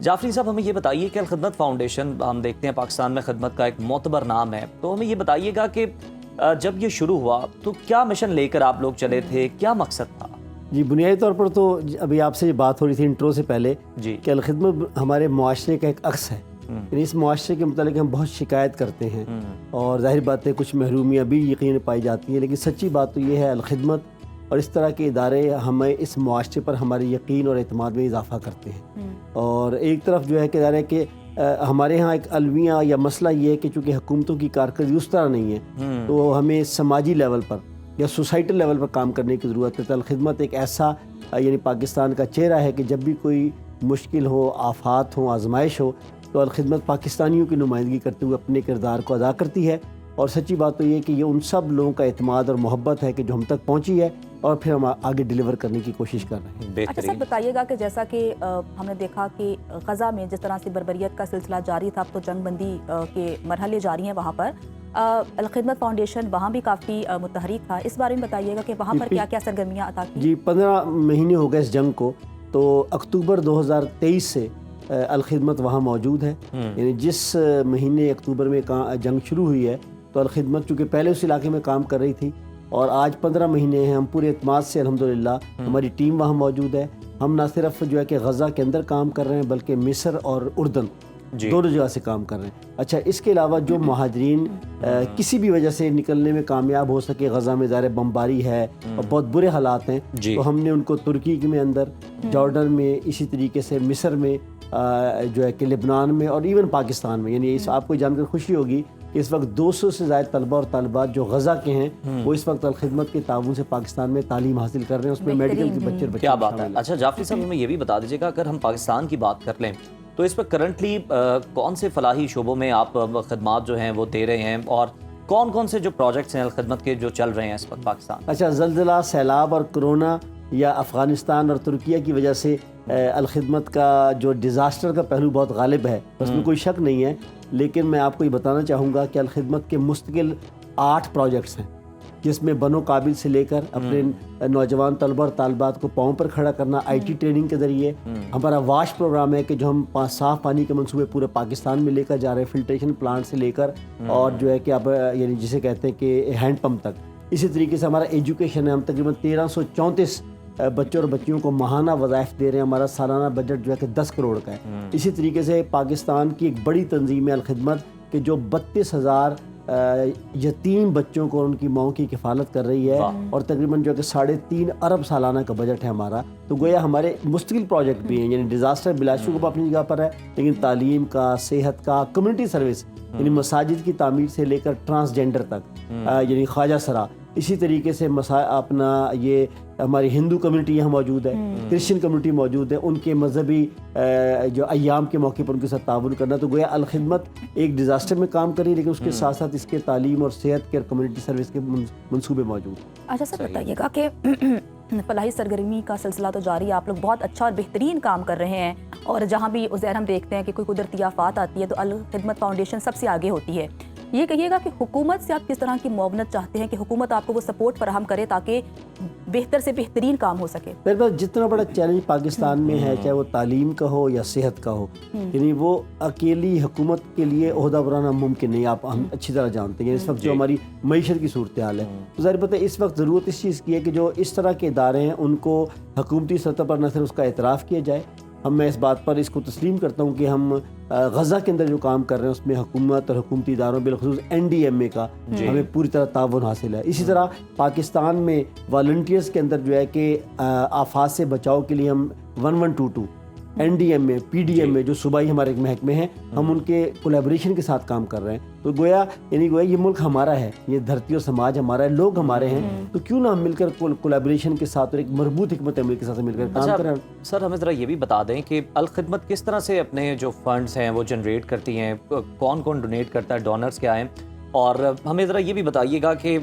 जाफरी साहब, हमें ये बताइए कि अलखदमत फाउंडेशन हम देखते हैं पाकिस्तान में खदमत का एक मोतबर नाम है, तो हमें ये बताइएगा कि जब ये शुरू हुआ तो क्या मिशन लेकर आप लोग चले थे, क्या मकसद था? जी, बुनियादी तौर पर तो अभी आपसे ये बात हो रही थी इंट्रो से पहले जी कि अलखदमत हमारे मुआशरे का एक अक्स है। यानी इस मुआशरे के मुतालिक हम बहुत शिकायत करते हैं और ज़ाहिर बात है कुछ महरूमियाँ भी यकीन पाई जाती हैं, लेकिन सच्ची बात तो ये है अलखदमत और इस तरह के इदारे हमें इस मुआशरे पर हमारे यकीन और एतमाद में इजाफ़ा करते हैं। और एक तरफ जो है कि ज़ाहिर है कि हमारे यहाँ एक अलमिया या मसला ये है कि चूँकि हुकूमतों की कारकर्दगी उस तरह नहीं है तो हमें समाजी लेवल पर या सोसाइटल लेवल पर काम करने की ज़रूरत है। तो अलखदमत एक ऐसा यानी पाकिस्तान का चेहरा है कि जब भी कोई मुश्किल हो, आफात हो, आजमाइश हो, तो अलखदमत पाकिस्तानियों की नुमाइंदगी करते हुए अपने किरदार को अदा करती है। और सच्ची बात तो ये कि ये उन सब लोगों का एतमाद और मोहब्बत है कि जो हम तक पहुँची है और फिर हम आगे डिलीवर करने की कोशिश कर रहे हैं। अच्छा सर, बताइएगा कि जैसा कि हमने देखा कि गज़ा में जिस तरह से बर्बरियत का सिलसिला जारी था, अब तो जंग बंदी के मरहले जारी हैं वहाँ पर। अलखदमत फाउंडेशन वहाँ भी काफ़ी मुतहरिक था, इस बारे में बताइएगा कि वहाँ पर क्या क्या सरगर्मियाँ अता की? जी, 15 महीने हो गए इस जंग को, तो अक्टूबर 2023 से अलखदमत वहाँ मौजूद है। यानी जिस महीने अक्टूबर में जंग शुरू हुई है तो अलखदमत चूँकि पहले उस इलाके में काम कर रही थी और आज 15 महीने हैं, हम पूरे एतमाद से अल्हम्दुलिल्लाह हमारी टीम वहाँ मौजूद है। हम ना सिर्फ जो है कि गज़ा के अंदर काम कर रहे हैं बल्कि मिस्र और उर्दन दोनों जगह से काम कर रहे हैं। अच्छा, इसके अलावा जो महाजरीन किसी भी वजह से निकलने में कामयाब हो सके, गज़ा में ज़ाहिर बमबारी है और बहुत बुरे हालात हैं, तो हमने उनको तुर्की में अंदर, जॉर्डन में, इसी तरीके से मिस्र में, जो है कि लेबनान में और इवन पाकिस्तान में। यानी इस आपको जानकर खुशी होगी कि इस वक्त 200 से ज़्यादा तलबा और तालिबात जो गज़ा के हैं वो इस वक्त अलखदमत के ताउन से पाकिस्तान में तालीम हासिल कर रहे हैं, उसमें मेडिकल के बच्चे क्या बात है। अच्छा जाफरी साहब, हमें ये भी बता दीजिएगा, अगर हम पाकिस्तान की बात कर लें तो इस पर करंटली कौन से फलाही शोबों में आप खदमात जो हैं वो दे रहे हैं और कौन कौन से जो प्रोजेक्ट्स हैं अलखदमत के जो चल रहे हैं इस वक्त पाकिस्तान? अच्छा, ज़ल्ज़ला, सैलाब और कोरोना या अफ़गानिस्तान और तुर्किया की वजह से अलखदमत का जो डिज़ास्टर का पहलू बहुत गालिब है, उसमें कोई शक नहीं है। लेकिन मैं आपको ये बताना चाहूँगा कि अलखदमत के मुस्तकिल 8 प्रोजेक्ट्स हैं, जिसमें बनो काबिल से लेकर अपने नौजवान तलबा और तालिबात को पाँव पर खड़ा करना IT ट्रेनिंग के ज़रिए, हमारा वाश प्रोग्राम है कि जो हम साफ़ पानी के मंसूबे पूरे पाकिस्तान में लेकर जा रहे हैं, फिल्ट्रेशन प्लांट से लेकर और जो है कि अब यानी जिसे कहते हैं कि हैंड पम्प तक। इसी तरीके से हमारा एजुकेशन है, हम तकरीबन 1334 बच्चों और बच्चियों को माहाना वज़ाइफ दे रहे हैं। हमारा सालाना बजट जो है कि 10 करोड़ का है। इसी तरीके से पाकिस्तान की एक बड़ी तंजीम है अलखदमत कि जो 32,000 यतीम बच्चों को उनकी माओं की किफ़ालत कर रही है और तकरीबन जो है कि 3.5 अरब सालाना का बजट है हमारा। तो गोया हमारे मुस्तकिल प्रोजेक्ट भी हैं, यानी डिज़ास्टर बिलाशुबा अपनी जगह पर है, लेकिन तालीम का, सेहत का, कम्युनिटी सर्विस यानी मसाजिद की तामीर से लेकर ट्रांसजेंडर तक, यानी ख्वाजा सरा, इसी तरीके से अपना ये हमारी हिंदू कम्युनिटी यहाँ मौजूद है, क्रिश्चियन कम्युनिटी मौजूद है, उनके मजहबी जो अय्याम के मौके पर उनके साथ ताउन करना। तो गोया अलखदमत एक डिज़ास्टर में काम करी, लेकिन उसके साथ साथ इसके तालीम और सेहत के और कम्युनिटी सर्विस के मंसूबे मौजूद। अच्छा सर, बताइएगा कि फलाही सरगर्मी का सिलसिला तो जारी है, आप लोग बहुत अच्छा और बेहतरीन काम कर रहे हैं और जहाँ भी उज़ैर हम देखते हैं कि कोई कुदरती आफात आती है तो अलखदमत फाउंडेशन सबसे आगे होती है। ये कहिएगा कि हुकूमत से आप किस तरह की मुआवनत चाहते हैं कि हुकूमत आपको वो सपोर्ट फराहम करे ताकि बेहतर से बेहतरीन काम हो सके? मेरे पास जितना बड़ा चैलेंज पाकिस्तान में है, चाहे वो तालीम का हो या सेहत का हो, यानी वो अकेली हुकूमत के लिए ओहदा बनाना मुमकिन नहीं। हम अच्छी तरह जानते हैं इस वक्त जो हमारी मईशत की सूरत हाल है, तो ज़ाहिर बात है इस वक्त ज़रूरत इस चीज़ की है कि जो इस तरह के इदारे हैं उनको हुकूमती सतह पर न सिर्फ उसका एतराफ़ किया जाए। मैं इस बात पर इसको तस्लीम करता हूँ कि हम गज़ा के अंदर जो काम कर रहे हैं उसमें हुकूमत और हुकूमती इदारों बिलखुसूस NDMA का हमें पूरी तरह ताउन हासिल है। इसी तरह पाकिस्तान में वॉलंटियर्स के अंदर जो है कि आफात से बचाव के लिए हम 1122 NDMA, PDMA जो सूबाई हमारे महकमे हैं, हम उनके कोलैबोरेशन के साथ काम कर रहे हैं। तो गोया ये मुल्क हमारा है, ये धरती और समाज हमारा है, लोग हमारे हैं, तो क्यों ना हम मिलकर कोलैबोरेशन के साथ और एक मजबूत हिकमत अमली के साथ मिलकर काम करें। सर, हमें ज़रा ये भी बता दें कि अलखदमत किस तरह से अपने जो फंड्स हैं वो जनरेट करती हैं, कौन कौन डोनेट करता है, डोनर्स क्या हैं, और हमें ज़रा ये भी बताइएगा कि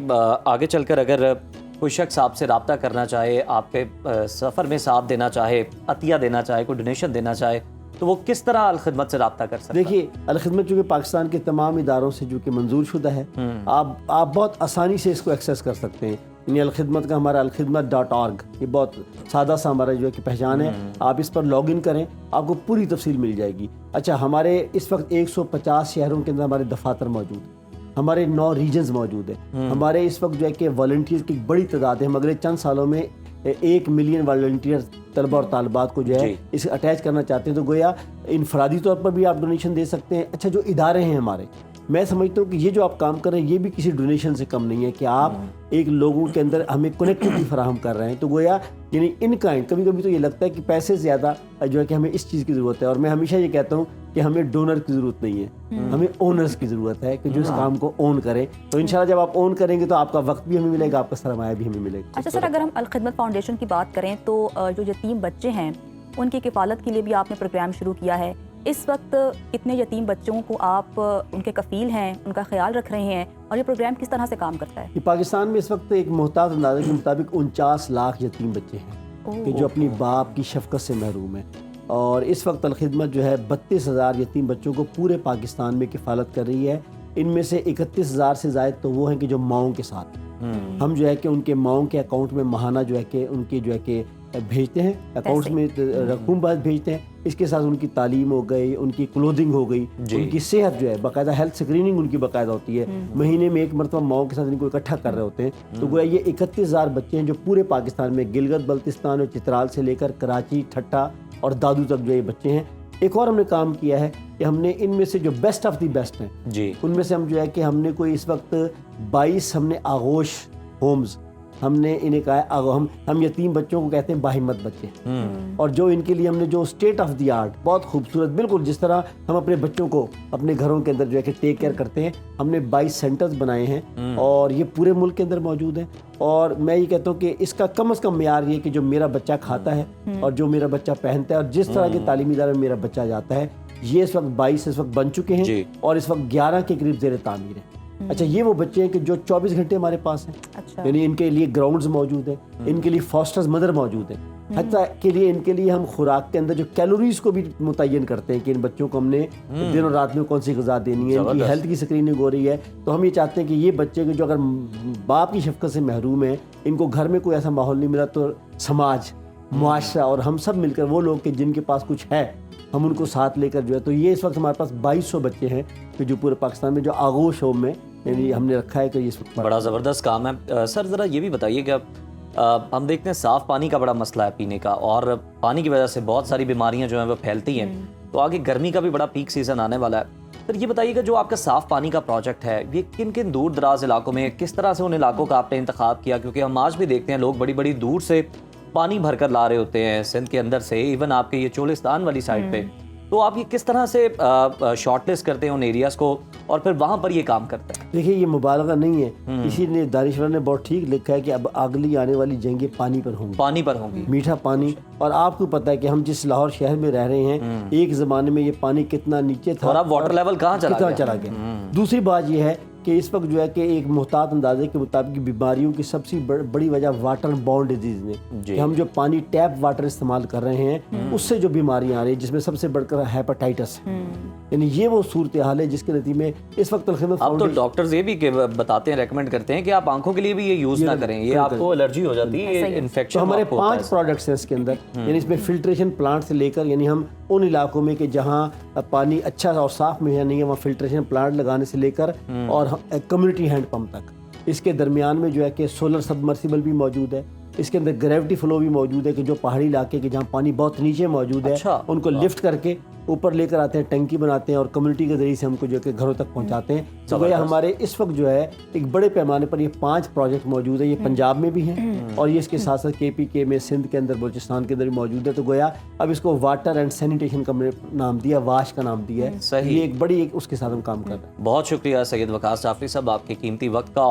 आगे चलकर अगर कोई शख्स आपसे रब्ता करना चाहे, आपके सफ़र में साथ देना चाहे, अतिया देना चाहे, कोई डोनेशन देना चाहे, तो वो किस तरह अलखदमत से रब्ता कर सकते हैं? देखिए, अलखदमत चूँकि पाकिस्तान के तमाम इदारों से जो कि मंजूर शुदा है, आप बहुत आसानी से इसको एक्सेस कर सकते हैं। یعنی الخدمت کا ہمارا alkhidmat.org، یہ بہت سادہ سا ہمارا جو ہے کہ پہچان ہے، آپ اس پر لاگ ان کریں، آپ کو پوری تفصیل مل جائے گی۔ اچھا، ہمارے اس وقت 150 شہروں کے اندر ہمارے دفاتر موجود ہیں، ہمارے 9 ریجنز موجود ہیں، ہمارے اس وقت جو ہے کہ والنٹیئر کی بڑی تعداد ہے۔ ہم اگلے چند سالوں میں 1 ملین والنٹیئر طلبہ اور طالبات کو جو ہے اس اٹیچ کرنا چاہتے ہیں، تو گویا انفرادی طور پر بھی آپ ڈونیشن دے سکتے ہیں۔ اچھا، جو ادارے ہیں ہمارے، میں سمجھتا ہوں کہ یہ جو آپ کام کر رہے ہیں یہ بھی کسی ڈونیشن سے کم نہیں ہے کہ آپ ایک لوگوں کے اندر ہمیں کنیکٹیوٹی فراہم کر رہے ہیں، تو گویا یعنی ان کائنڈ کبھی کبھی تو یہ لگتا ہے کہ پیسے زیادہ جو ہے کہ ہمیں اس چیز کی ضرورت ہے، اور میں ہمیشہ یہ کہتا ہوں کہ ہمیں ڈونر کی ضرورت نہیں ہے، ہمیں اونرز کی ضرورت ہے کہ جو اس کام کو اون کریں۔ تو انشاءاللہ جب آپ اون کریں گے تو آپ کا وقت بھی ہمیں ملے گا، آپ کا سرمایہ بھی ہمیں ملے گا۔ اچھا سر، اگر ہم الخدمت فاؤنڈیشن کی بات کریں تو جو یتیم بچے ہیں ان کی کفالت کے لیے بھی آپ نے پروگرام شروع کیا ہے۔ اس وقت کتنے یتیم بچوں کو آپ ان کے کفیل ہیں، ان کا خیال رکھ رہے ہیں، اور یہ پروگرام کس طرح سے کام کرتا ہے؟ کہ پاکستان میں اس وقت ایک محتاط اندازے کے مطابق 49 لاکھ یتیم بچے ہیں کہ جو اپنی باپ کی شفقت سے محروم ہیں، اور اس وقت الخدمت جو ہے 32,000 یتیم بچوں کو پورے پاکستان میں کفالت کر رہی ہے۔ ان میں سے 31,000 سے زائد تو وہ ہیں کہ جو ماؤں کے ساتھ، ہم جو ہے کہ ان کے ماؤں کے اکاؤنٹ میں ماہانہ جو ہے کہ ان کی جو ہے کہ بھیجتے ہیں، اکاؤنٹس میں رقم بعد بھیجتے ہیں۔ اس کے ساتھ ان کی تعلیم ہو گئی، ان کی کلودنگ ہو گئی، ان کی صحت جو ہے باقاعدہ ہیلتھ اسکریننگ ان کی باقاعدہ ہوتی ہے، مہینے میں 1 مرتبہ ماؤں کے ساتھ ان کو اکٹھا کر رہے ہوتے ہیں۔ تو گویا یہ 31,000 بچے ہیں جو پورے پاکستان میں گلگت بلتستان اور چترال سے لے کر کراچی، ٹھٹھا اور دادو تک جو یہ بچے ہیں۔ ایک اور ہم نے کام کیا ہے کہ ہم نے ان میں سے جو بیسٹ آف دی بیسٹ ہیں ان میں سے ہم جو ہے کہ ہم نے کوئی اس وقت 22 ہم نے آغوش ہومز، ہم نے انہیں کہا ہے ہم یتیم بچوں کو کہتے ہیں باہمت بچے، اور جو ان کے لیے ہم نے جو اسٹیٹ آف دی آرٹ بہت خوبصورت، بالکل جس طرح ہم اپنے بچوں کو اپنے گھروں کے اندر جو ہے کہ ٹیک کیئر کرتے ہیں، ہم نے 22 سینٹرز بنائے ہیں اور یہ پورے ملک کے اندر موجود ہیں۔ اور میں یہ کہتا ہوں کہ اس کا کم از کم معیار یہ کہ جو میرا بچہ کھاتا ہے اور جو میرا بچہ پہنتا ہے اور جس طرح کے تعلیمی ادارے میں میرا بچہ جاتا ہے، یہ اس وقت 22 اس وقت بن چکے ہیں اور اس وقت 11 کے قریب زیر تعمیر ہیں۔ اچھا، یہ وہ بچے ہیں کہ جو 24 گھنٹے ہمارے پاس ہیں، یعنی ان کے لیے گراؤنڈز موجود ہیں، ان کے لیے فاسٹرز مدر موجود ہیں، حتیٰ کہ لیے ان کے لیے ہم خوراک کے اندر جو کیلوریز کو بھی متعین کرتے ہیں کہ ان بچوں کو ہم نے دن اور رات میں کون سی غذا دینی ہے، ان کی ہیلتھ کی اسکریننگ ہو رہی ہے۔ تو ہم یہ چاہتے ہیں کہ یہ بچے جو اگر باپ کی شفقت سے محروم ہیں، ان کو گھر میں کوئی ایسا ماحول نہیں ملا، تو سماج، معاشرہ اور ہم سب مل کر وہ لوگ کہ جن کے پاس کچھ ہے، ہم ان کو ساتھ لے کر جو ہے، تو یہ اس وقت ہمارے پاس 2200 بچے ہیں کہ جو پورے پاکستان میں جو آغوش ہوم میں یعنی ہم نے رکھا ہے کہ اس وقت بڑا زبردست کام ہے۔ سر ذرا یہ بھی بتائیے کہ ہم دیکھتے ہیں صاف پانی کا بڑا مسئلہ ہے پینے کا، اور پانی کی وجہ سے بہت ساری بیماریاں جو ہیں وہ پھیلتی ہیں، تو آگے گرمی کا بھی بڑا پیک سیزن آنے والا ہے۔ سر یہ بتائیے کہ جو آپ کا صاف پانی کا پروجیکٹ ہے، یہ کن کن دور دراز علاقوں میں، کس طرح سے ان علاقوں کا آپ نے انتخاب کیا؟ کیونکہ ہم آج بھی دیکھتے ہیں لوگ بڑی بڑی دور سے پانی بھر کر لا رہے ہوتے ہیں سندھ کے اندر سے، ایون آپ کے یہ چولستان والی سائڈ پہ، تو آپ یہ کس طرح سے شارٹ لسٹ کرتے ہیں ان ایریاز کو اور پھر وہاں پر یہ کام کرتے ہیں؟ دیکھیے، یہ مبالغہ نہیں ہے، کسی نے دانشور نے بہت ٹھیک لکھا ہے کہ اب اگلی آنے والی جنگیں پانی پر ہوں گی، پانی پر ہوں گی، میٹھا پانی۔ اور آپ کو پتہ ہے کہ ہم جس لاہور شہر میں رہ رہے ہیں، ایک زمانے میں یہ پانی کتنا نیچے تھا اور اب واٹر لیول کہاں چلا گیا۔ دوسری بات یہ ہے کہ اس وقت جو ہے کہ ایک محتاط اندازے کے مطابق بیماریوں کی سب سے بڑی وجہ واٹر باؤنڈ ڈیزیز نے، کہ ہم جو پانی ٹیپ واٹر استعمال کر رہے ہیں اس سے جو بیماریاں آ رہی ہیں، جس میں سب سے بڑھ کر ہیپاٹائٹس، یعنی یہ وہ صورتحال ہے جس کے نتیجے میں اس وقت الخدمت اب تو ڈاکٹرز یہ بھی بتاتے ہیں، ریکمینڈ کرتے ہیں کہ آپ آنکھوں کے لیے بھی یہ یوز نہ کریں، یہ آپ کو الرجی ہو جاتی ہے، یہ انفیکشن۔ ہمارے 5 پروڈکٹس ہیں اس کے اندر، یعنی اس میں فلٹریشن پلانٹ سے لے کر، یعنی ہم ان علاقوں میں کہ جہاں پانی اچھا اور صاف مہیا نہیں ہے وہاں فلٹریشن پلانٹ لگانے سے لے کر اور کمیونٹی ہینڈ پمپ تک، اس کے درمیان میں جو ہے کہ سولر سبمرسیبل بھی موجود ہے، اس کے اندر گریوٹی فلو بھی موجود ہے کہ جو پہاڑی علاقے کے جہاں پانی بہت نیچے موجود ہے ان کو لفٹ کر کے اوپر لے کر آتے ہیں، ٹنکی بناتے ہیں اور کمیونٹی کے ذریعے سے ہم کو جو کہ گھروں تک پہنچاتے ہیں۔ تو گویا ہمارے اس وقت جو ہے ایک بڑے پیمانے پر یہ 5 پروجیکٹ موجود ہیں، یہ پنجاب میں بھی ہیں اور یہ اس کے ساتھ ساتھ KPK میں، سندھ کے اندر، بلوچستان کے اندر بھی موجود ہے۔ تو گویا اب اس کو واٹر اینڈ سینیٹیشن کا نام دیا، واش کا نام دیا ہے، یہ ایک بڑی اس کے ساتھ ہم کام کر رہے ہیں۔ بہت شکریہ سید وقاص جعفری صاحب آپ کے قیمتی وقت کا۔